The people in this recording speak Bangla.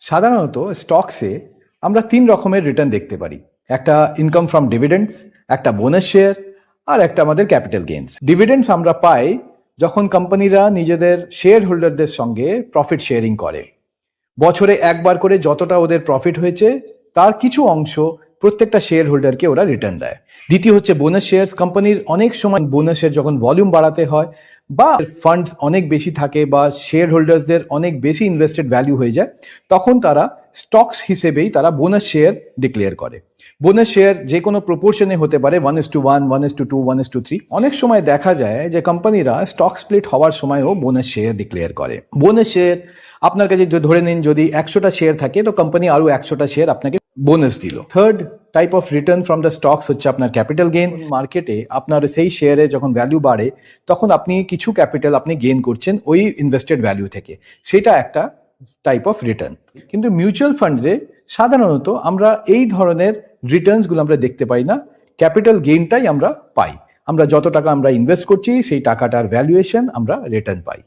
সাধারণত স্টকসে আমরা 3 রকমের রিটার্ন দেখতে পারি। একটা ইনকাম ফ্রম ডিভিডেন্ডস, একটা বোনাস শেয়ার, আর একটা আমাদের ক্যাপিটাল গেইনস। ডিভিডেন্ডস আমরা পাই যখন কোম্পানিরা নিজেদের শেয়ার হোল্ডারদের সঙ্গে প্রফিট শেয়ারিং করে। বছরে একবার করে যতটা ওদের প্রফিট হয়েছে তার কিছু অংশ প্রত্যেকটা শেয়ার হোল্ডারকে ওরা রিটার্ন দেয়। দ্বিতীয় হচ্ছে বোনাস শেয়ারস। কোম্পানির অনেক সময় বোনাসের যখন ভলিউম বাড়াতে হয় বা ফান্ডস অনেক বেশি থাকে বা শেয়ার হোল্ডার্সদের অনেক বেশি ইনভেস্টেড ভ্যালু হয়ে যায়, তখন তারা স্টকস হিসেবেই তারা বোনাস শেয়ার ডিক্লেয়ার করে। বোনাস শেয়ার যে কোনো প্রপোর্শনে হতে পারে, 1:1, 1:2, 1:3। অনেক সময় দেখা যায় যে কোম্পানিরা স্টক স্প্লিট হওয়ার সময়ও বোনাস শেয়ার ডিক্লেয়ার করে। বোনাস শেয়ার আপনার কাছে ধরে নিন যদি 100টা শেয়ার থাকে, তো কোম্পানি আরো 100টা শেয়ার আপনাকে বোনাস দিল। Third type of return from the stocks হচ্ছে আপনার ক্যাপিটাল গেইন। মার্কেটে আপনার সেই শেয়ারে যখন ভ্যালু বাড়ে তখন আপনি কিছু ক্যাপিটাল আপনি গেইন করছেন ওই ইনভেস্টেড ভ্যালু থেকে, সেটা একটা টাইপ অফ রিটার্ন। কিন্তু মিউচুয়াল ফান্ডসে সাধারণত আমরা এই ধরনের রিটার্নসগুলো আমরা দেখতে পাই না, ক্যাপিটাল গেইনটাই আমরা পাই। আমরা যত টাকা আমরা ইনভেস্ট করছি সেই টাকাটার ভ্যালুয়েশন আমরা রিটার্ন পাই।